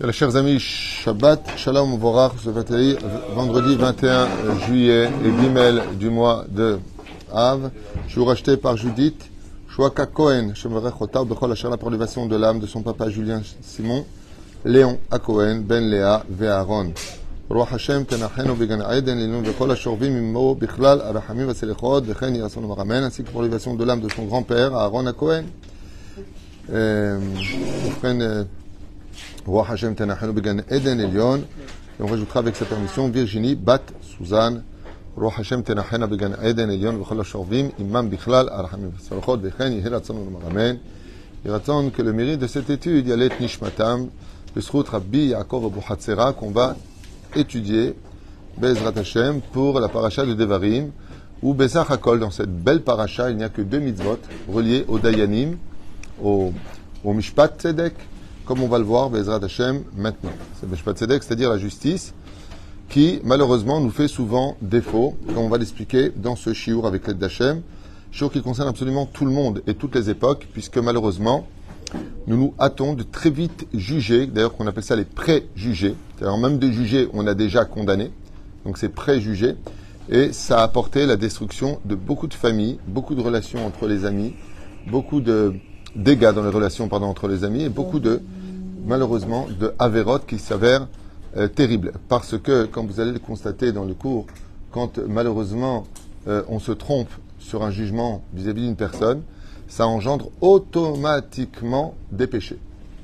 Bien, chers amis, Shabbat, Shalom Vorach, vendredi 21 juillet et Gimel du mois de Av. Je suis racheté par Judith Shwaka Cohen, Shemerech Otav, Bechol Asher, la prolongation de l'âme de son papa Julien Simon, Léon Cohen, Ben Léa, Aaron. Roi Hashem, Tenachenu, Began Aiden, Linun, Bechol Ashorvim, Immo, Bichlal, Arachamim, Vaselechot, Bechen, Yirason, Maramen, ainsi que prolongation de l'âme de son grand-père, Aaron Cohen. Roi Hashem Tenachenu Began Eden Elion. Et on rajoutera avec sa permission Virginie Bat Suzanne. Roi Hashem Tenachenu Began Eden Elion. Bechol Ashorvim Imam Bichlal Arachamim Vaselechot, Bechen, Yirason, Maramen. Yirason que le mérite de cette étude Yalet Nishmatam, Besrout Rabbi Yaakov Abu Hatzera, qu'on va étudier Bezrat Hashem pour la paracha de Devarim, où Besach Hakol, dans cette belle paracha, il n'y a que 2 mitzvot reliés au Dayanim, au Mishpat Tzedek, comme on va le voir Bezrat Hashem maintenant. C'est Mishpat Tzedek, c'est-à-dire la justice, qui malheureusement nous fait souvent défaut, comme on va l'expliquer dans ce shiur avec l'aide d'Hashem, shiur qui concerne absolument tout le monde et toutes les époques, puisque malheureusement, nous nous hâtons de très vite juger, d'ailleurs qu'on appelle ça les préjugés, c'est-à-dire même des jugés, on a déjà condamné, donc c'est préjugé, et ça a apporté la destruction de beaucoup de familles, beaucoup de relations entre les amis, beaucoup de dégâts dans les relations entre les amis, et beaucoup de, malheureusement, de avérotes qui s'avèrent terribles. Parce que, comme vous allez le constater dans le cours, quand malheureusement on se trompe sur un jugement vis-à-vis d'une personne, ça engendre automatiquement des péchés,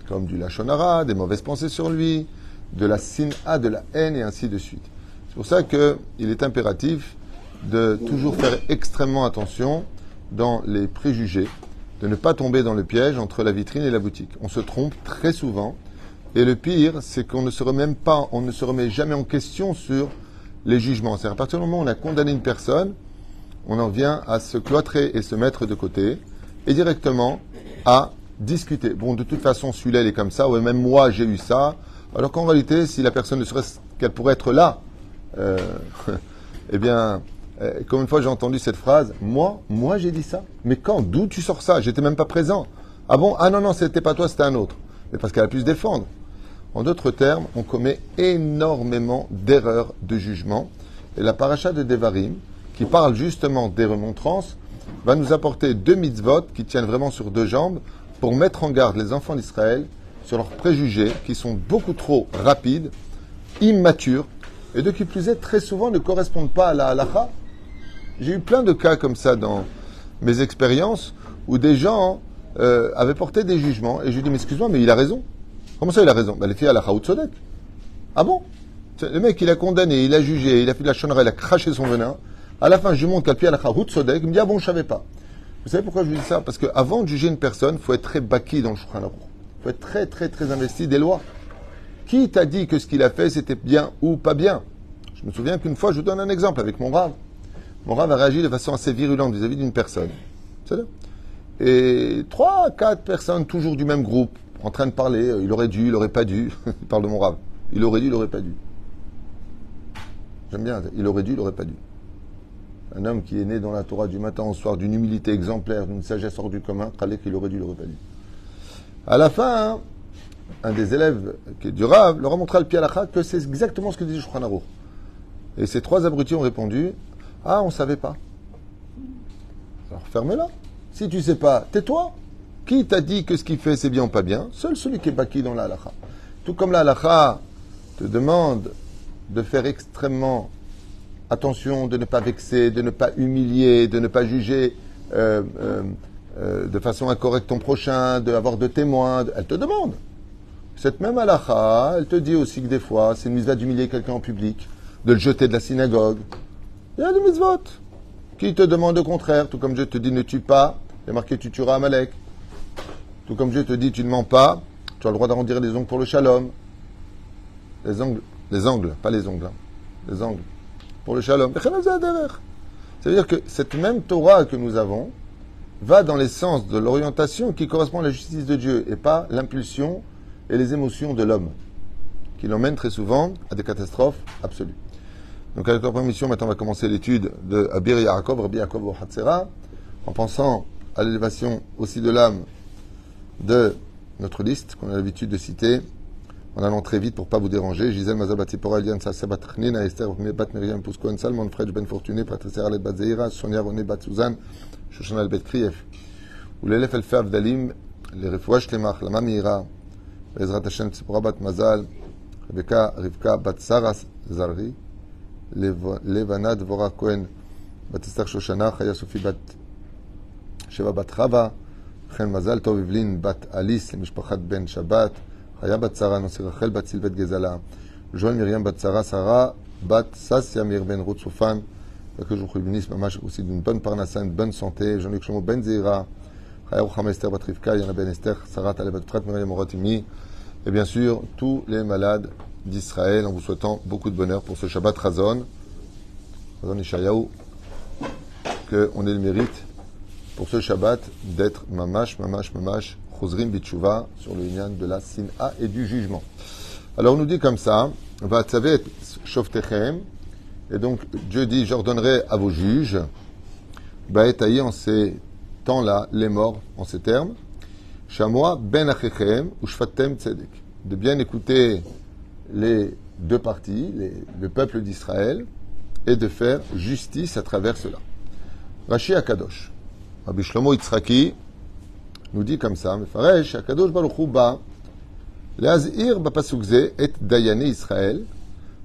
comme du lachon hara, des mauvaises pensées sur lui, de la sin'a, de la haine, et ainsi de suite. C'est pour ça qu'il est impératif de toujours faire extrêmement attention dans les préjugés, de ne pas tomber dans le piège entre la vitrine et la boutique. On se trompe très souvent, et le pire, c'est qu'on ne se remet jamais en question sur les jugements. C'est-à-dire, à partir du moment où on a condamné une personne, on en vient à se cloîtrer et se mettre de côté, et directement à discuter. Bon, de toute façon, celui-là, il est comme ça, ou même moi, j'ai eu ça. Alors qu'en réalité, si la personne ne serait-ce qu'elle pourrait être là, eh bien, comme une fois j'ai entendu cette phrase, moi j'ai dit ça. Mais quand? D'où tu sors ça? J'étais même pas présent. Ah bon? Ah non, c'était pas toi, c'était un autre. Mais parce qu'elle a pu se défendre. En d'autres termes, on commet énormément d'erreurs de jugement. Et la paracha de Devarim, qui parle justement des remontrances, va nous apporter 2 mitzvot qui tiennent vraiment sur 2 jambes pour mettre en garde les enfants d'Israël sur leurs préjugés qui sont beaucoup trop rapides, immatures, et de qui plus est, très souvent ne correspondent pas à la halakha. J'ai eu plein de cas comme ça dans mes expériences où des gens avaient porté des jugements et je lui dis mais excuse-moi mais il a raison. Comment ça il a raison? Les filles halakha ou tzodek. Ah bon? Le mec il a condamné, il a jugé, il a fait de la chonnerie, il a craché son venin. À la fin, je lui montre qu'à halakha ou tzodek, il me dit ah bon je savais pas. Vous savez pourquoi je lui dis ça? Parce qu'avant de juger une personne, il faut être très baki dans le Shulchan Aruch. Il faut être très très très investi des lois. Qui t'a dit que ce qu'il a fait c'était bien ou pas bien? Je me souviens qu'une fois, je vous donne un exemple avec mon Rav. Mon Rav a réagi de façon assez virulente vis-à-vis d'une personne. C'est-à-dire? Et 3, 4 personnes, toujours du même groupe, en train de parler. Il aurait dû, il aurait pas dû. Il parle de mon Rav. Il aurait dû, il aurait pas dû. J'aime bien. Il aurait dû, il aurait pas dû. Un homme qui est né dans la Torah du matin au soir, d'une humilité exemplaire, d'une sagesse hors du commun, qu'il aurait dû, il aurait pas dû. À la fin, un des élèves qui est du Rav leur a montré le pied à la que c'est exactement ce que dit Shulchan Aruch. Et ces 3 abrutis ont répondu ah, on ne savait pas. Alors ferme-la. Si tu ne sais pas, tais-toi. Qui t'a dit que ce qu'il fait c'est bien ou pas bien? Seul celui qui est baki dans la halakha. Tout comme la halakha te demande de faire extrêmement attention, de ne pas vexer, de ne pas humilier, de ne pas juger de façon incorrecte ton prochain, d'avoir de témoins. Elle te demande. Cette même halakha, elle te dit aussi que des fois, c'est une mitzvah d'humilier quelqu'un en public, de le jeter de la synagogue. Il y a des mitzvot qui te demandent le contraire, tout comme Dieu te dit ne tue pas, il y a marqué tu tueras Amalek. Tout comme Dieu te dit tu ne mens pas, tu as le droit d'arrondir les ongles pour le shalom. Les angles, pas les ongles, les angles pour le shalom. C'est-à-dire que cette même Torah que nous avons va dans les sens de l'orientation qui correspond à la justice de Dieu et pas l'impulsion et les émotions de l'homme, qui l'emmènent très souvent à des catastrophes absolues. Donc avec leur permission, maintenant on va commencer l'étude de Abir Yaakov, Rabbi Yaakov au Hatzera, en pensant à l'élévation aussi de l'âme de notre liste, qu'on a l'habitude de citer, en allant très vite pour ne pas vous déranger. Gisèle Mazal Batipora, Eliane Sassa Batchnina, Esther Bat Myriam Pouskoen, Salmon Fredj Ben Fortuné, Patricia Arlet Bat Zeira, Sonia René Bat Suzanne, Shoshana El Bet Krief. ולאלף אלפי הבדלים לרפואה שלמה, החלמה מהירה, בעזרת השם ציפורה בת מזל, רבקה בת שרה זרעי, לבנה דבורה כהן בת אסתר שושנה, חיה סופי בת שבע בת חווה, וכן מזל טוב אבלין בת אליס למשפחת בן שבת, חיה בת שרה נוסי רחל בת סילבט גזלה, ז'ואל מרים בת שרה שרה בת ססיה מאיר בן רות סופן, que je vous bénisse aussi d'une bonne parnassa, une bonne santé. Jean-Luc Chomo Ben Zeira, Chaya Ruchama Esther Batrivka, Yana Ben Esther, Sarat Alebat Prat, Myriam Orotimi, et bien sûr tous les malades d'Israël, en vous souhaitant beaucoup de bonheur pour ce Shabbat Razon, Razon Ishayahu, qu'on ait le mérite pour ce Shabbat d'être mamash, Chosrim Bitshuva, sur le Inyan de la Sin'a et du jugement. Alors on nous dit comme ça, Va Tzavet Shoftechem. Et donc, Dieu dit, j'ordonnerai à vos juges, Baetaï en ces temps-là, les morts, en ces termes, Shamoa ben achechem ou shfatem tzedek, de bien écouter les deux parties, le peuple d'Israël, et de faire justice à travers cela. Rashi Akadosh, Rabbi Shlomo Yitzhaki, nous dit comme ça, Mefaresh, Akadosh Baruch Hu ba, Leazir bapasukze et dayane Israël.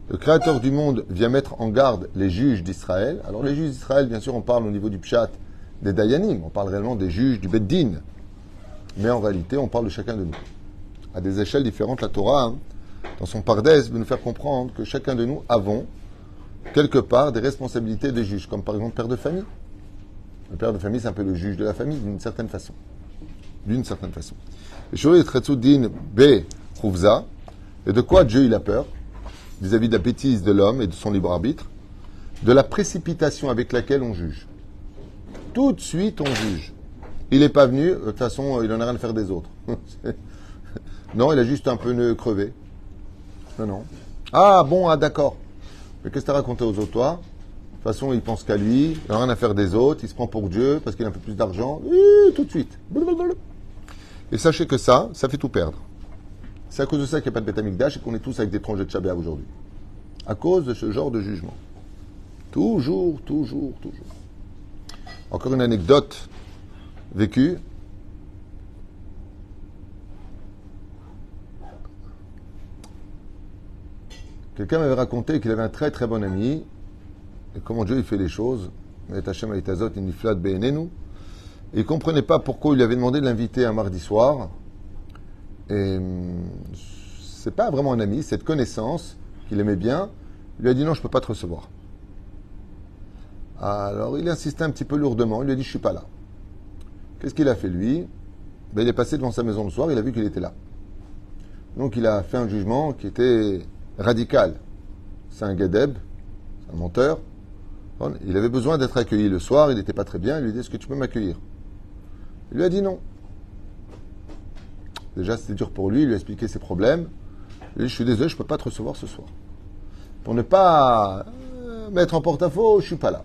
Le Créateur du monde vient mettre en garde les juges d'Israël. Alors les juges d'Israël, bien sûr, on parle au niveau du Pshat des Dayanim, on parle réellement des juges du Beddin. Mais en réalité, on parle de chacun de nous. À des échelles différentes, la Torah, dans son Pardes, veut nous faire comprendre que chacun de nous avons, quelque part, des responsabilités de juges, comme par exemple père de famille. Le père de famille, c'est un peu le juge de la famille, d'une certaine façon. D'une certaine façon. Et Shuri Tretsoudin B. Khouvza, et de quoi Dieu il a peur vis-à-vis de la bêtise de l'homme et de son libre arbitre, de la précipitation avec laquelle on juge. Tout de suite, on juge. Il n'est pas venu, de toute façon, il n'en a rien à faire des autres. Non, il a juste un pneu crevé. Non. Ah, bon, ah, d'accord. Mais qu'est-ce que tu as raconté aux autres, toi? De toute façon, il pense qu'à lui, il n'a rien à faire des autres, il se prend pour Dieu parce qu'il a un peu plus d'argent. Tout de suite. Et sachez que ça fait tout perdre. C'est à cause de ça qu'il n'y a pas de Beth Amikdash et qu'on est tous avec des tronches de Tchabéa aujourd'hui. À cause de ce genre de jugement. Toujours. Encore une anecdote vécue. Quelqu'un m'avait raconté qu'il avait un très très bon ami et comment Dieu il fait les choses. Et il ne comprenait pas pourquoi il lui avait demandé de l'inviter un mardi soir. Et c'est pas vraiment un ami, cette connaissance qu'il aimait bien, il lui a dit non, je peux pas te recevoir. Alors il insistait un petit peu lourdement, il lui a dit je suis pas là. Qu'est-ce qu'il a fait lui? Il est passé devant sa maison le soir, il a vu qu'il était là. Donc il a fait un jugement qui était radical. C'est un gadeb, c'est un menteur. Il avait besoin d'être accueilli le soir, il n'était pas très bien, il lui a dit est-ce que tu peux m'accueillir? Il lui a dit non. Déjà, c'était dur pour lui, il lui a expliqué ses problèmes. Il lui a dit, je suis désolé, je ne peux pas te recevoir ce soir. Pour ne pas mettre en porte-à-faux, je ne suis pas là.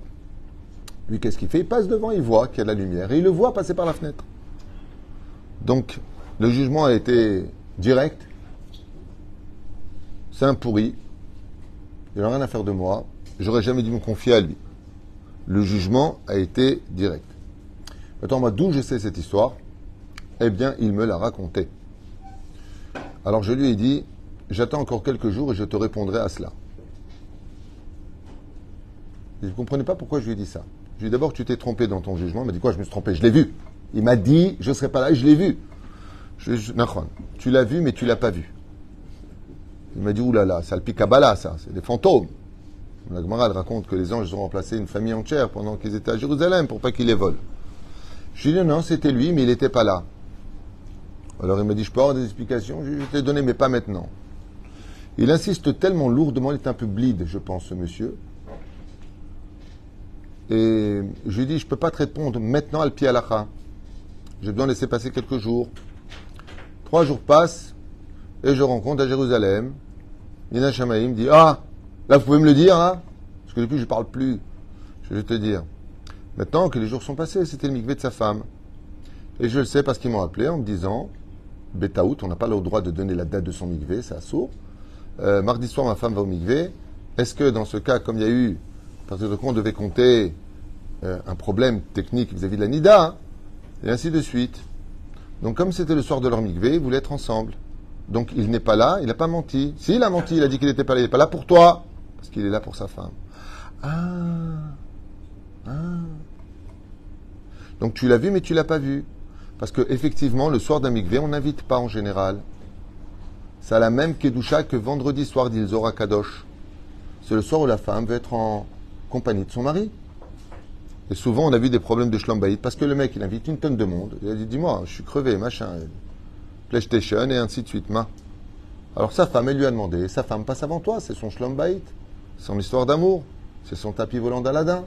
Lui, qu'est-ce qu'il fait? Il passe devant, il voit qu'il y a de la lumière. Et il le voit passer par la fenêtre. Donc, le jugement a été direct. C'est un pourri. Il n'a rien à faire de moi. J'aurais jamais dû me confier à lui. Le jugement a été direct. Maintenant, moi, d'où je sais cette histoire? Eh bien, il me l'a raconté. Alors je lui ai dit, j'attends encore quelques jours et je te répondrai à cela. Il ne comprenait pas pourquoi je lui ai dit ça. Je lui ai dit d'abord, tu t'es trompé dans ton jugement. Il m'a dit quoi? Je me suis trompé, je l'ai vu. Il m'a dit, je ne serai pas là et je l'ai vu. Tu l'as vu, mais tu ne l'as pas vu. Il m'a dit, oulala, c'est le Pikabala, ça, c'est des fantômes. La Gemara raconte que les anges ont remplacé une famille entière pendant qu'ils étaient à Jérusalem pour pas qu'ils les volent. Je lui ai dit, non, c'était lui, mais il n'était pas là. Alors il m'a dit, je peux avoir des explications? Je t'ai donné, mais pas maintenant. Il insiste tellement lourdement, il est un peu bleed, je pense, ce monsieur. Et je lui ai dit, je ne peux pas te répondre maintenant al pi halacha. J'ai besoin de laisser passer quelques jours. 3 jours passent, et je rencontre à Jérusalem, Nina Shamaï me dit, ah, là vous pouvez me le dire, là? Parce que depuis je ne parle plus. Je vais te dire. Maintenant que les jours sont passés, c'était le mikvé de sa femme. Et je le sais parce qu'ils m'ont appelé en me disant, Betaout, on n'a pas le droit de donner la date de son mikvé, c'est assourd. Mardi soir, ma femme va au mikvé. Est-ce que dans ce cas, comme il y a eu, à partir de quand on devait compter un problème technique vis-à-vis de la Nida, hein, et ainsi de suite. Donc comme c'était le soir de leur mikvé, ils voulaient être ensemble. Donc il n'est pas là, il n'a pas menti. Si, il a menti, il a dit qu'il n'était pas là, il n'est pas là pour toi, parce qu'il est là pour sa femme. Ah. Donc tu l'as vu, mais tu l'as pas vu. Parce que effectivement, le soir d'un mikvé, on n'invite pas en général. Ça a la même kedusha que vendredi soir d'Ilzora Kadosh. C'est le soir où la femme veut être en compagnie de son mari. Et souvent, on a vu des problèmes de shlom bayit parce que le mec, il invite une tonne de monde. Il a dit, dis-moi, je suis crevé, machin, PlayStation et ainsi de suite. Alors sa femme, elle lui a demandé, sa femme passe avant toi, c'est son shlom bayit, c'est son histoire d'amour, c'est son tapis volant d'Aladin.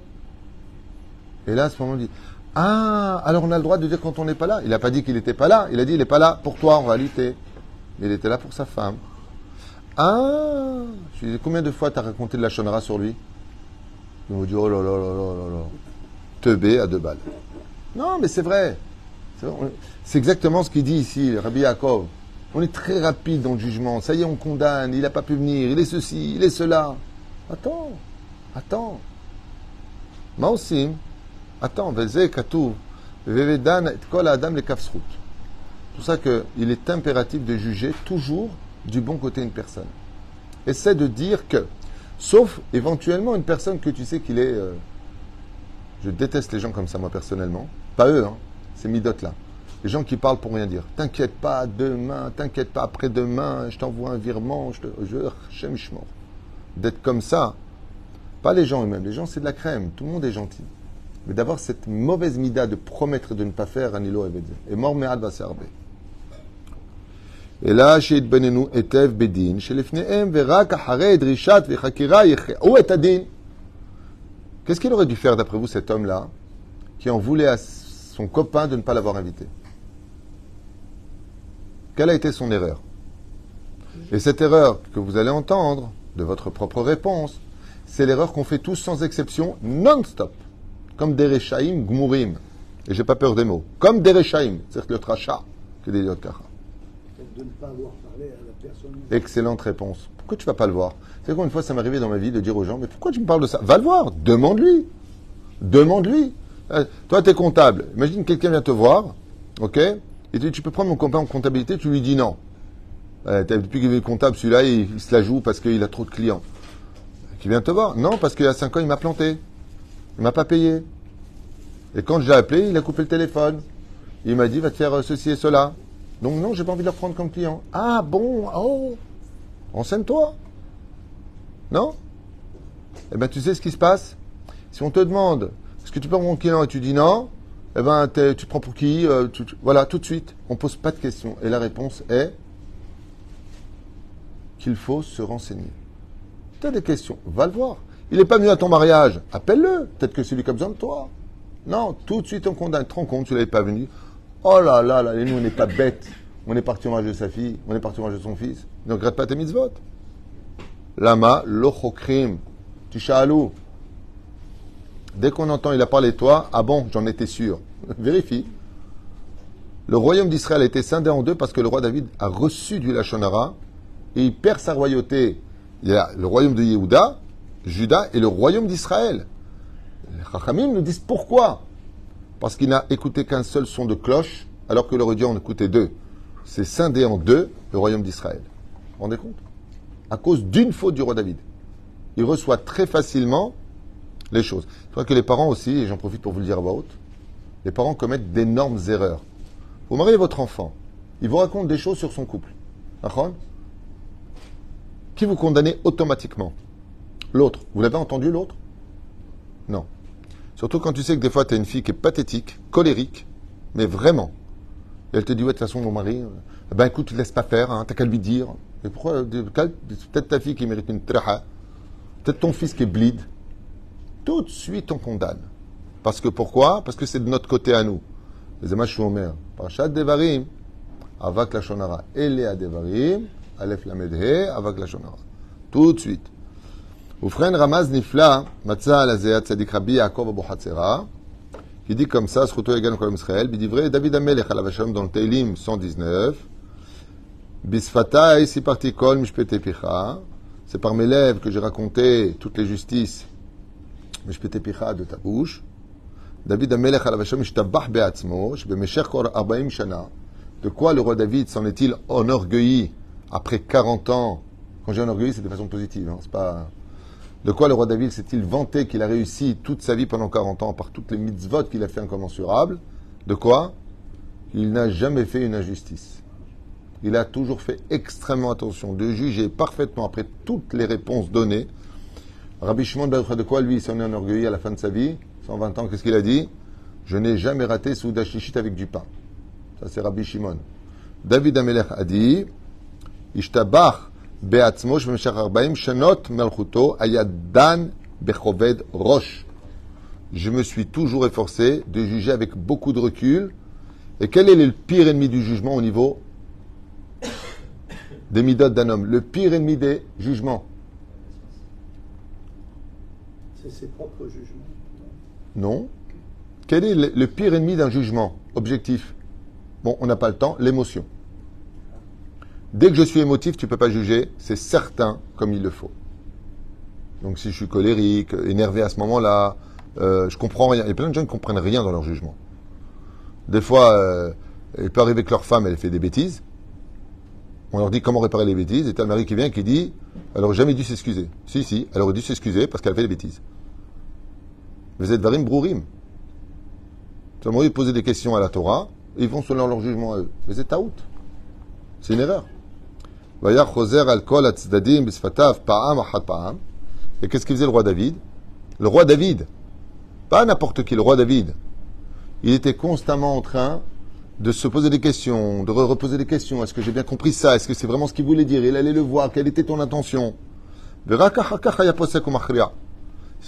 Et là, à ce moment, il dit, alors on a le droit de dire quand on n'est pas là. Il n'a pas dit qu'il n'était pas là, il a dit, il n'est pas là pour toi en réalité. Mais il était là pour sa femme. Je lui ai dit, combien de fois tu as raconté de la shonara sur lui? Il m'a dit, oh là là là là là là. Teubé à 2 balles. Non, mais c'est vrai. C'est exactement ce qu'il dit ici, Rabbi Yaakov. On est très rapide dans le jugement. Ça y est, on condamne. Il n'a pas pu venir. Il est ceci, il est cela. Attends. Maosim. Attends. Veze katouv. Vevedan et kol adam le kafsrut. C'est pour ça qu'il est impératif de juger toujours du bon côté une personne. Essaie de dire que, sauf éventuellement une personne que tu sais qu'il est... je déteste les gens comme ça, moi, personnellement. Pas eux, hein. Ces midotes-là. Les gens qui parlent pour rien dire. T'inquiète pas, demain, t'inquiète pas, après-demain, je t'envoie un virement, d'être comme ça. Pas les gens eux-mêmes. Les gens, c'est de la crème. Tout le monde est gentil. Mais d'avoir cette mauvaise mida de promettre et de ne pas faire, Anilo Evedze. Et mort me'al va serber. Et là, chez Benenu, Etev Bedin, chez les Fneem, Verak, Ahare, Drishat, Vechakira, Où est Adin? Qu'est-ce qu'il aurait dû faire, d'après vous, cet homme-là, qui en voulait à son copain de ne pas l'avoir invité? Quelle a été son erreur? Et cette erreur que vous allez entendre, de votre propre réponse, c'est l'erreur qu'on fait tous sans exception, non-stop. Comme des Rechaim Gmurim. Et j'ai pas peur des mots. Comme des Rechaim, c'est le tracha, que des Yotkacha. De ne pas avoir parlé à la personne. Excellente réponse. Pourquoi tu vas pas le voir? C'est quoi, une fois, ça m'est arrivé dans ma vie de dire aux gens, mais pourquoi tu me parles de ça? Va le voir, demande-lui. Toi, tu es comptable. Imagine quelqu'un vient te voir, ok? Et tu peux prendre mon copain en comptabilité, tu lui dis non. Depuis qu'il est comptable, celui-là, il se la joue parce qu'il a trop de clients. Qui vient te voir? Non, parce qu'il y a 5 ans, il m'a planté. Il m'a pas payé. Et quand je l'ai appelé, il a coupé le téléphone. Il m'a dit, va te faire ceci et cela. Donc non, j'ai pas envie de le prendre comme client. Ah bon, renseigne-toi. Non? Eh bien, tu sais ce qui se passe? Si on te demande, est-ce que tu prends mon client et tu dis non, eh bien, tu prends pour qui? Voilà, tout de suite, on pose pas de questions. Et la réponse est qu'il faut se renseigner. Tu as des questions, va le voir. Il n'est pas venu à ton mariage, appelle-le. Peut-être que c'est lui qui a besoin de toi. Non, tout de suite, on condamne. Tu te rends compte, tu n'avais pas venu. Oh là là là, et nous, on n'est pas bêtes. On est parti au mariage de sa fille, on est parti au mariage de son fils. Ne regrette pas tes mitzvot. Lama, lochokrim, tu cha'alou. Dès qu'on entend, il a parlé de toi, ah bon, j'en étais sûr. Vérifie. Le royaume d'Israël a été scindé en 2 parce que le roi David a reçu du Lachon Hara et il perd sa royauté. Il y a le royaume de Yehuda, Juda et le royaume d'Israël. Les Chachamim nous disent pourquoi? Parce qu'il n'a écouté qu'un seul son de cloche, alors que l'aurait dû en écouter 2. C'est scindé en 2, le royaume d'Israël. Vous vous rendez compte? À cause d'une faute du roi David. Il reçoit très facilement les choses. Je crois que les parents aussi, et j'en profite pour vous le dire à voix haute, les parents commettent d'énormes erreurs. Vous mariez votre enfant, il vous raconte des choses sur son couple. D'accord? Qui vous condamnez automatiquement? L'autre. Vous l'avez entendu, l'autre? Non. Surtout quand tu sais que des fois, tu as une fille qui est pathétique, colérique, mais vraiment. Et elle te dit, ouais, de toute façon, mon mari, ben écoute, tu ne laisses pas faire, hein, t'as qu'à lui dire. Et pourquoi? Peut-être ta fille qui mérite une traha, peut-être ton fils qui est bleed. Tout de suite, on condamne. Parce que pourquoi? Parce que c'est de notre côté à nous. Les Emash Shomer, Parashat Devarim, Avak Lashon Hara, Elea Devarim, Aleph Lamedhe, Avak Lashon Hara. Tout de suite. Ufren Ramaz Nifla, Matzah Alazéat Tzadik Rabbi Yaakov Abu Hatzera, qui dit comme ça, Schuto Egan Kolom Israël, Bidivre David Amelech Alav Hashem dans le Teilim 119, Bisfata, ici parti kol mishpete picha. C'est par mes lèvres que j'ai raconté toutes les justices. Mishpete picha de ta bouche. David Amelech alav Hashem ishtabach be'atzmo, shebemeshech kol 40 shana. De quoi le roi David s'en est-il enorgueilli après 40 ans? Quand j'ai enorgueilli, c'est de façon positive, hein, c'est pas... De quoi le roi David s'est-il vanté qu'il a réussi toute sa vie pendant 40 ans par toutes les mitzvot qu'il a fait incommensurables? De quoi? Il n'a jamais fait une injustice. Il a toujours fait extrêmement attention de juger parfaitement après toutes les réponses données. Rabbi Shimon ben Yochai, de quoi lui s'en est enorgueilli à la fin de sa vie? 120 ans, qu'est-ce qu'il a dit? Je n'ai jamais raté Souda Shlichit avec du pain. Ça c'est Rabbi Shimon. David Amelech a dit Ishtabach be'atzmo shemeshach 40 shanot melchuto ayadan bechoved rosh. Je me suis toujours efforcé de juger avec beaucoup de recul. Et quel est le pire ennemi du jugement au niveau des midot d'un homme? Le pire ennemi des jugements. C'est ses propres jugements. Non. Quel est le pire ennemi d'un jugement objectif? Bon, on n'a pas le temps, l'émotion. Dès que je suis émotif, tu ne peux pas juger, c'est certain comme il le faut. Donc si je suis colérique, énervé à ce moment-là, je comprends rien. Il y a plein de gens qui ne comprennent rien dans leur jugement. Des fois, il peut arriver que leur femme, elle fait des bêtises. On leur dit comment réparer les bêtises, et t'as le mari qui vient et qui dit elle n'aurait jamais dû s'excuser. Si, elle aurait dû s'excuser parce qu'elle fait des bêtises. Vous êtes varim brourim. Tu vas poser des questions à la Torah, et ils vont selon leur jugement à eux. Mais c'est taout. C'est une erreur. Et qu'est-ce qu'il faisait le roi David? Le roi David, pas n'importe qui, le roi David, il était constamment en train de se poser des questions, de reposer des questions. Est-ce que j'ai bien compris ça? Est-ce que c'est vraiment ce qu'il voulait dire? Il allait le voir. Quelle était ton intention? C'est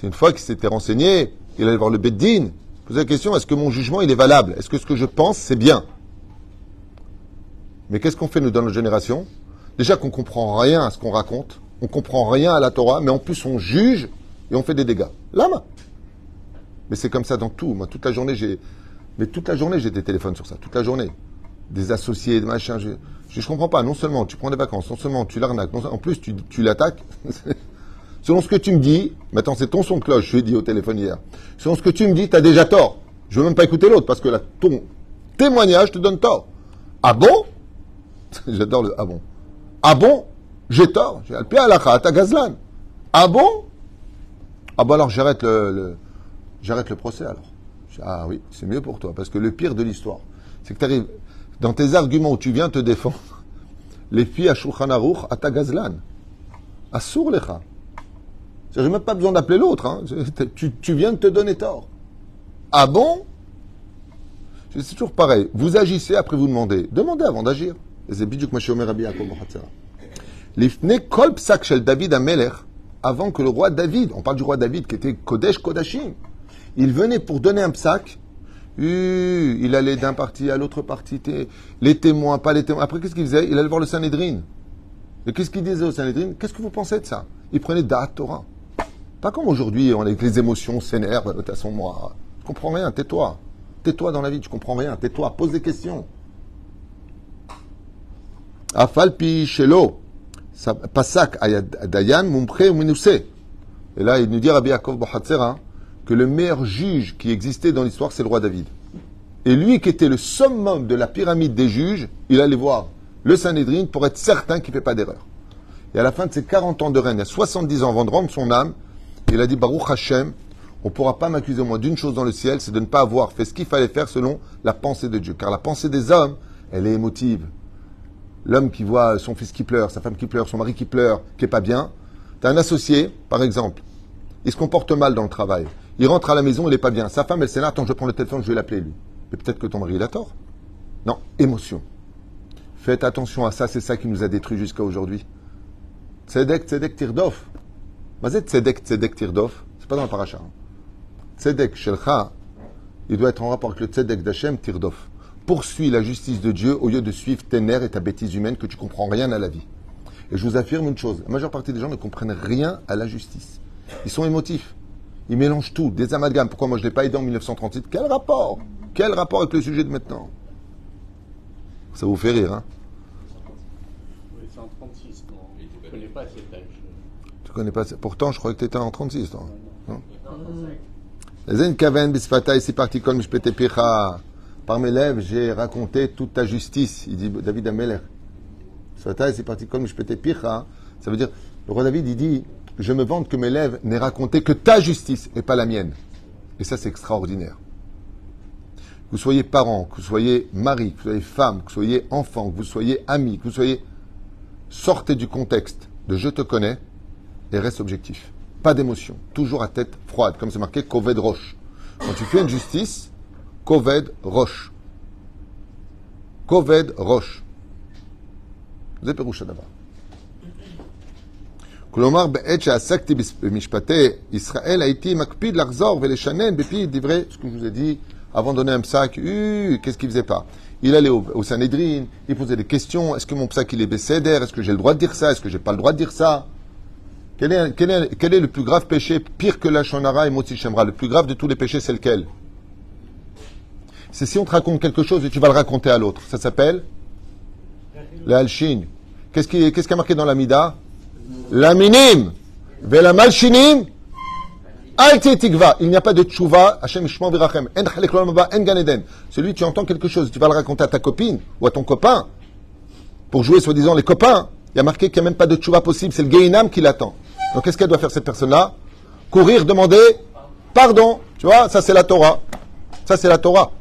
une fois qu'il s'était renseigné, il allait voir le Beddin, poser la question, est-ce que mon jugement il est valable? Est-ce que ce que je pense c'est bien? Mais qu'est-ce qu'on fait nous dans notre génération? Déjà qu'on comprend rien à ce qu'on raconte, on comprend rien à la Torah, mais en plus on juge et on fait des dégâts. Lama. Mais c'est comme ça dans tout. Moi, toute la journée, j'ai des téléphones sur ça. Toute la journée. Des associés, des machins. Je comprends pas. Non seulement tu prends des vacances, non seulement tu l'arnaques, en plus tu l'attaques. Selon ce que tu me dis, maintenant c'est ton son de cloche, je l'ai dit au téléphone hier. Selon ce que tu me dis, tu as déjà tort. Je veux même pas écouter l'autre parce que là, ton témoignage te donne tort. Ah bon? J'adore le ah bon. Ah bon? J'ai tort. J'ai alpé à la ta gazlan. Ah bon? Ah bon alors j'arrête le procès alors. Ah oui, c'est mieux pour toi. Parce que le pire de l'histoire, c'est que tu arrives dans tes arguments où tu viens te défendre, les filles à Shulchan Aruch, à ta gazlan. À sourd lecha. J'ai même pas besoin d'appeler l'autre. Hein. Tu viens de te donner tort. Ah bon? C'est toujours pareil. Vous agissez, après vous demandez. Demandez avant d'agir. Et c'est bidjouk Mashiach Rabbi Yaakov Bochatzera. L'ifne kol psak shel David Amelech, avant que le roi David, on parle du roi David qui était Kodesh Kodashim, il venait pour donner un psak, il allait d'un parti à l'autre parti, les témoins, pas les témoins. Après, qu'est-ce qu'il faisait? Il allait voir le Sanhédrin. Et qu'est-ce qu'il disait au Sanhédrin? Qu'est-ce que vous pensez de ça? Il prenait Da'at Torah. Pas comme aujourd'hui, on avec les émotions s'énervent. De toute façon, moi, je comprends rien, tais-toi. Tais-toi dans la vie, tu comprends rien, tais-toi, pose des questions. Afalpi shelo, pasak dayan mumche ou minusé. Et là, il nous dit Rabbi Yaakov Bochatzera que le meilleur juge qui existait dans l'histoire, c'est le roi David. Et lui, qui était le summum de la pyramide des juges, il allait voir le Sanhédrin pour être certain qu'il ne fait pas d'erreur. Et à la fin de ses 40 ans de règne, à 70 ans avant de rendre son âme, il a dit Baruch Hashem, on ne pourra pas m'accuser moi d'une chose dans le ciel, c'est de ne pas avoir fait ce qu'il fallait faire selon la pensée de Dieu. Car la pensée des hommes, elle est émotive. L'homme qui voit son fils qui pleure, sa femme qui pleure, son mari qui pleure, qui n'est pas bien. Tu as un associé, par exemple, il se comporte mal dans le travail. Il rentre à la maison, il n'est pas bien. Sa femme, elle s'énerve, attends, je prends le téléphone, je vais l'appeler lui. Mais peut-être que ton mari, il a tort. Non, émotion. Faites attention à ça, c'est ça qui nous a détruits jusqu'à aujourd'hui. Tzedek, tzedek, tirdof. Mazet tzedek, tzedek, tirdof. C'est pas dans le paracha. Tzedek, shelcha, il doit être en rapport avec le tzedek d'Hachem, tirdof. Poursuis la justice de Dieu au lieu de suivre tes nerfs et ta bêtise humaine que tu comprends rien à la vie. Et je vous affirme une chose, la majeure partie des gens ne comprennent rien à la justice. Ils sont émotifs. Ils mélangent tout, des amalgames. Pourquoi moi je ne l'ai pas aidé en 1938? Quel rapport? Quel rapport avec le sujet de maintenant? Ça vous fait rire, hein? connais pas ça. Pourtant, je croyais que tu étais en 36, toi. Non. Zen kaven bisfata, ici parti kol mishpete picha. Par mes lèvres, j'ai raconté toute ta justice, il dit David Ameler. Bisfata, ici parti kol mishpete picha. Ça veut dire, le roi David, il dit, je me vante que mes lèvres n'aient raconté que ta justice et pas la mienne. Et ça, c'est extraordinaire. Que vous soyez parents, que vous soyez mari, que vous soyez femme, que vous soyez enfant, que vous soyez ami, que vous soyez... Sortez du contexte de je te connais et reste objectif. Pas d'émotion. Toujours à tête froide. Comme c'est marqué, Koved Roche. Quand tu fais une justice, Koved Roche. Koved Roche. Vous êtes péroucha d'abord. כלומר, בעת שעסקתי במשפטי ישראל, הייתי מקפיד לחזור ולשנן בפי דברי, ce que je vous ai dit, avant de donner un psaque, qu'est-ce qu'il faisait pas? Il allait au Sanhedrin, il posait des questions, est-ce que mon psaque il est bécédère, est-ce que j'ai le droit de dire ça, est-ce que j'ai pas le droit de dire ça? Quel est le plus grave péché, pire que la shonara et motzi shemra? Le plus grave de tous les péchés, c'est lequel? C'est si on te raconte quelque chose et tu vas le raconter à l'autre. Ça s'appelle le halshin. Qu'est-ce qui est marqué dans la Mida? La minim, vela malchinim, alti tikva. Il n'y a pas de tchouva, Hashem ishmo virachem, en chalek l'olam haba, en gan eden. Celui, tu entends quelque chose, tu vas le raconter à ta copine ou à ton copain, pour jouer soi-disant les copains. Il y a marqué qu'il n'y a même pas de tchouva possible, c'est le Gehinam qui l'attend. Donc qu'est-ce qu'elle doit faire cette personne-là? Courir, demander pardon. Tu vois, ça c'est la Torah. Ça c'est la Torah.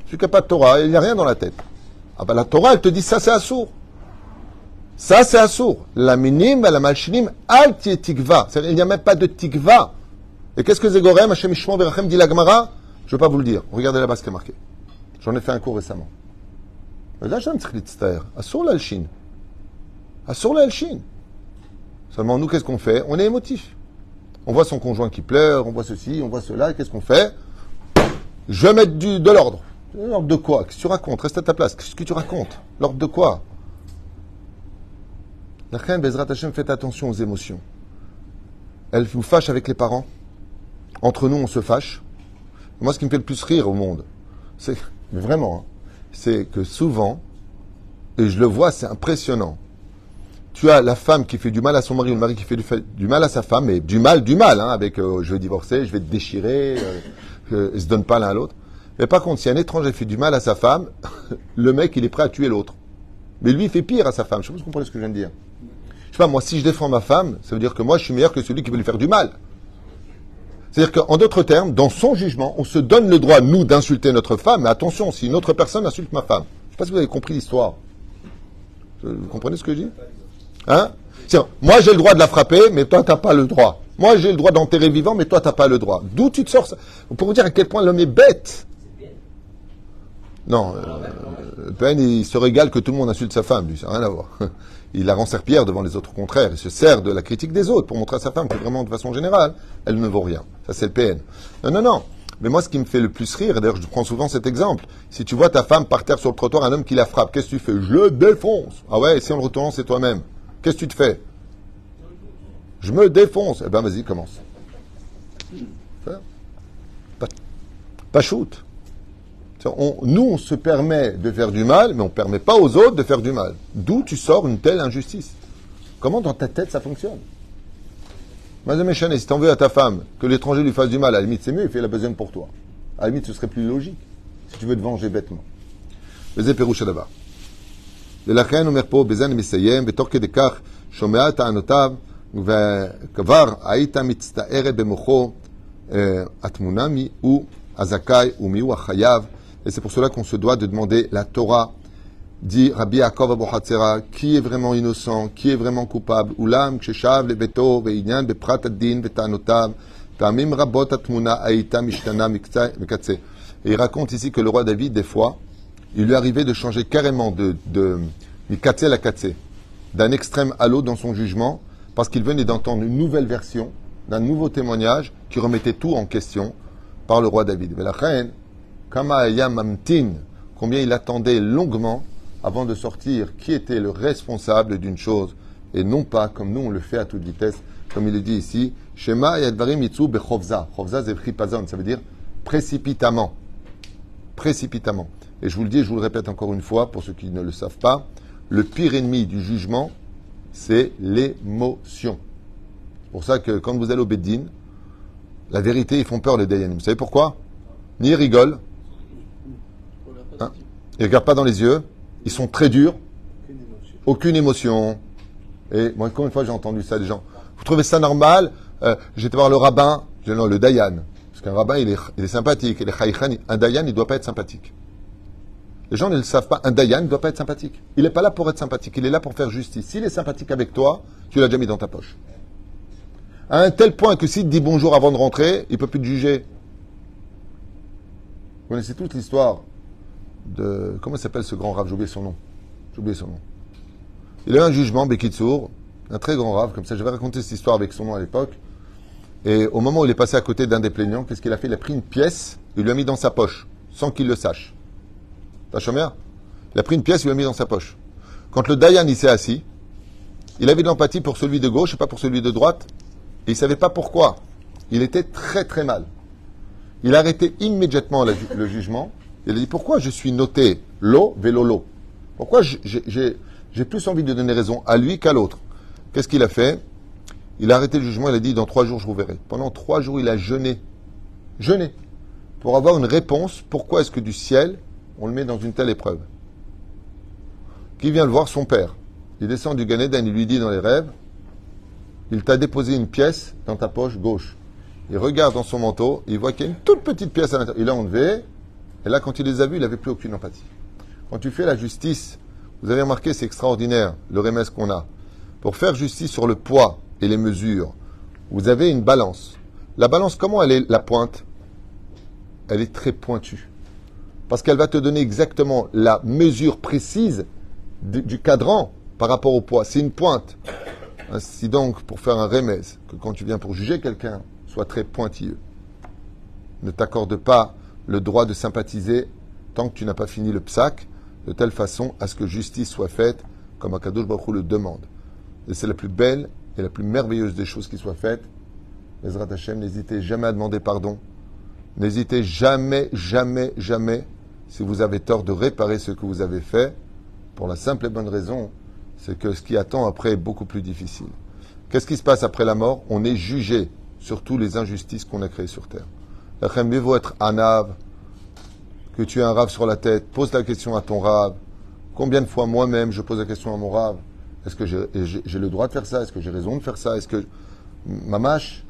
Celui qui n'a pas de Torah, il n'y a rien dans la tête. Ah ben la Torah, elle te dit ça c'est assour. Ça, c'est assour. La minim, la malchinim, al tikva. Il n'y a même pas de tikva. Et qu'est-ce que Zégorem, Hashem Ishmo Berachem, dit la Gemara? Je ne vais pas vous le dire. Regardez là-bas ce qui est marqué. J'en ai fait un cours récemment. Là, j'ai un petit tztaer. Assour la halshin. Assour la halshin. Seulement, nous, qu'est-ce qu'on fait? On est émotif. On voit son conjoint qui pleure, on voit ceci, on voit cela. Qu'est-ce qu'on fait? Je vais mettre de l'ordre. L'ordre de quoi? Qu'est-ce que tu racontes? Reste à ta place. Qu'est-ce que tu racontes? L'ordre de quoi? La reine Bezrat Hashem, faites attention aux émotions. Elle vous fâche avec les parents. Entre nous, on se fâche. Moi, ce qui me fait le plus rire au monde, c'est, mais vraiment, hein, c'est que souvent, et je le vois, c'est impressionnant. Tu as la femme qui fait du mal à son mari, ou le mari qui fait du mal à sa femme, mais du mal, hein, avec je vais divorcer, je vais te déchirer, ils ne se donnent pas l'un à l'autre. Mais par contre, si un étranger fait du mal à sa femme, le mec, il est prêt à tuer l'autre. Mais lui, il fait pire à sa femme. Je ne sais pas si vous comprenez ce que je viens de dire. Je sais pas, moi, si je défends ma femme, ça veut dire que moi, je suis meilleur que celui qui veut lui faire du mal. C'est-à-dire qu'en d'autres termes, dans son jugement, on se donne le droit, nous, d'insulter notre femme, mais attention, si une autre personne insulte ma femme. Je ne sais pas si vous avez compris l'histoire. Vous comprenez ce que je dis? Hein? Moi, j'ai le droit de la frapper, mais toi, tu n'as pas le droit. Moi, j'ai le droit d'enterrer vivant, mais toi, tu n'as pas le droit. D'où tu te sors ça? Pour vous dire à quel point l'homme est bête. Non, Ben, il se régale que tout le monde insulte sa femme, lui, ça n'a rien à voir. Il la rend serpillière devant les autres contraires. Il se sert de la critique des autres pour montrer à sa femme que vraiment, de façon générale, elle ne vaut rien. Ça, c'est le PN. Non. Mais moi, ce qui me fait le plus rire, et d'ailleurs, je prends souvent cet exemple, si tu vois ta femme par terre sur le trottoir, un homme qui la frappe, qu'est-ce que tu fais? Je le défonce. Ah ouais, et si on le retourne, c'est toi-même. Qu'est-ce que tu te fais? Je me défonce. Eh ben, vas-y, commence. Pas shoot. Nous, on se permet de faire du mal, mais on ne permet pas aux autres de faire du mal. D'où tu sors une telle injustice? Comment dans ta tête ça fonctionne? Si tu en veux à ta femme que l'étranger lui fasse du mal, à la limite c'est mieux, il fait la besogne pour toi. À la limite ce serait plus logique, si tu veux te venger bêtement. וזה פירוש הדבר. ולכן אומר פה, בזה אני מסיים, ותוך כדי כך שומע טענותיו, וכבר היית מצטערת במוחו התמונה מיהו הזכאי ומיהו החייב. Et c'est pour cela qu'on se doit de demander la Torah, dit Rabbi Yaakov Abu Hatzera, qui est vraiment innocent, qui est vraiment coupable. Ulam, kshechav, lebeto, ve'inyan, beprat ad-din, ve'tanotav, ta'amim rabot atmuna aïta mishtana mikatse. Et il raconte ici que le roi David, des fois, il lui arrivait de changer carrément de mikatse à katse, d'un extrême à l'autre dans son jugement, parce qu'il venait d'entendre une nouvelle version, d'un nouveau témoignage qui remettait tout en question par le roi David. Mais la reine, combien il attendait longuement avant de sortir qui était le responsable d'une chose, et non pas comme nous on le fait à toute vitesse, comme il est dit ici, Shema yadvarim yitzu bechovza. Chovza c'est chipazon, ça veut dire précipitamment. Précipitamment. Et je vous le dis, je vous le répète encore une fois, pour ceux qui ne le savent pas, le pire ennemi du jugement, c'est l'émotion. C'est pour ça que quand vous allez au Beddin, la vérité, ils font peur les Dayanim. Vous savez pourquoi? Ni ils rigolent, hein, ils ne regardent pas dans les yeux, ils sont très durs, aucune émotion. Et moi, combien de fois j'ai entendu ça des gens? Vous trouvez ça normal? J'étais voir le rabbin, non, le Dayan. Parce qu'un rabbin, il est sympathique. Il est chaïchan. Un Dayan, il ne doit pas être sympathique. Les gens ne le savent pas. Un Dayan ne doit pas être sympathique. Il n'est pas là pour être sympathique. Il est là pour faire justice. S'il est sympathique avec toi, tu l'as déjà mis dans ta poche. À un tel point que s'il te dit bonjour avant de rentrer, il ne peut plus te juger. Vous connaissez toute l'histoire de... Comment s'appelle ce grand rave? J'ai oublié son nom. Il a eu un jugement, Bekitsour, un très grand rave, comme ça. J'avais raconté cette histoire avec son nom à l'époque. Et au moment où il est passé à côté d'un des plaignants, qu'est-ce qu'il a fait? Il a pris une pièce, il lui a mis dans sa poche, sans qu'il le sache. T'as chômé? Il a pris une pièce, il lui a mis dans sa poche. Quand le Dayan il s'est assis, il avait de l'empathie pour celui de gauche et pas pour celui de droite. Et il ne savait pas pourquoi. Il était très très mal. Il a arrêté immédiatement le jugement. Il a dit, pourquoi je suis noté lo velolo? Pourquoi j'ai plus envie de donner raison à lui qu'à l'autre? Qu'est-ce qu'il a fait? Il a arrêté le jugement, il a dit, dans 3 jours, je vous verrai. Pendant 3 jours, il a jeûné. Jeûné. Pour avoir une réponse, pourquoi est-ce que du ciel, on le met dans une telle épreuve? Qui vient le voir? Son père. Il descend du Gan Eden, il lui dit dans les rêves, il t'a déposé une pièce dans ta poche gauche. Il regarde dans son manteau, il voit qu'il y a une toute petite pièce à l'intérieur. Il l'a enlevée, et là, quand il les a vus, il n'avait plus aucune empathie. Quand tu fais la justice, vous avez remarqué, c'est extraordinaire, le remède qu'on a. Pour faire justice sur le poids et les mesures, vous avez une balance. La balance, comment elle est, la pointe? Elle est très pointue. Parce qu'elle va te donner exactement la mesure précise du cadran par rapport au poids. C'est une pointe. Ainsi donc, pour faire un remède, que quand tu viens pour juger quelqu'un, sois très pointilleux. Ne t'accorde pas le droit de sympathiser tant que tu n'as pas fini le psaque, de telle façon à ce que justice soit faite comme Akadosh Baruch Hu le demande. Et c'est la plus belle et la plus merveilleuse des choses qui soient faites. Bezrat Hashem, n'hésitez jamais à demander pardon. N'hésitez jamais, jamais, jamais, si vous avez tort, de réparer ce que vous avez fait, pour la simple et bonne raison, c'est que ce qui attend après est beaucoup plus difficile. Qu'est-ce qui se passe après la mort? On est jugé sur toutes les injustices qu'on a créées sur terre. Mieux vaut être anav, que tu aies un rave sur la tête, pose la question à ton rave. Combien de fois moi-même je pose la question à mon rave? Est-ce que j'ai le droit de faire ça? Est-ce que j'ai raison de faire ça? Est-ce que... Mamash,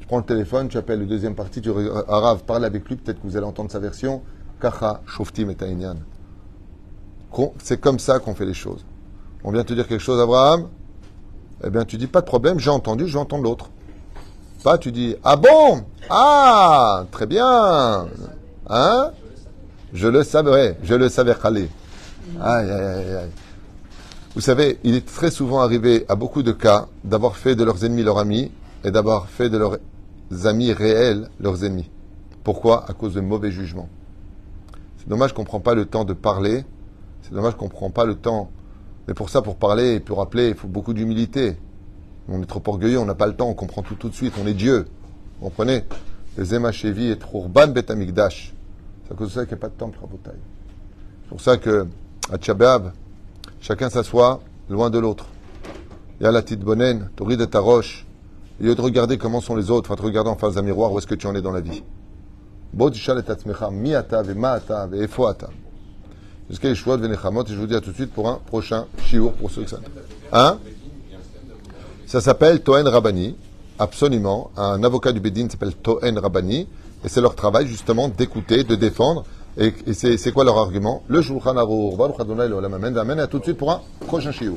tu prends le téléphone, tu appelles le deuxième parti, tu rave, parle avec lui, peut-être que vous allez entendre sa version. Kacha, shoftim et ta'inyan. C'est comme ça qu'on fait les choses. On vient te dire quelque chose, Abraham? Eh bien, tu dis, pas de problème, j'ai entendu, je vais entendre l'autre. Pas, tu dis, ah bon? Ah, très bien. Hein? Je le savais, Khalé. Aïe, aïe, aïe, aïe. Vous savez, il est très souvent arrivé à beaucoup de cas d'avoir fait de leurs ennemis leurs amis et d'avoir fait de leurs amis réels leurs ennemis. Pourquoi? À cause de mauvais jugements. C'est dommage qu'on ne prend pas le temps de parler. C'est dommage qu'on ne prend pas le temps. Mais pour ça, pour parler et pour rappeler, il faut beaucoup d'humilité. On est trop orgueilleux, on n'a pas le temps, on comprend tout de suite, on est Dieu. Vous comprenez? Les Emachevi et Trourban Bet Amikdash. C'est à cause de ça qu'il n'y a pas de temple à Rabotai. C'est pour ça que, à Tchabéab, chacun s'assoit loin de l'autre. Yalla Titbonen, Tori de ta roche. Au lieu de regarder comment sont les autres, enfin, te regarder en face d'un miroir, où est-ce que tu en es dans la vie. Bodishal et Tatzmecha, mi ata, ve ma ata, ve efo ata. Jusqu'à les choix de Venechamot, et je vous dis à tout de suite pour un prochain shiur pour ceux que ça. Hein? Ça s'appelle Toen Rabani, absolument. Un avocat du Bédine s'appelle Toen Rabani, et c'est leur travail justement d'écouter, de défendre. Et c'est quoi leur argument? Le Shulchan Aruch, Baruch Adonai Le'olam Amen, et à tout de suite pour un prochain shiur.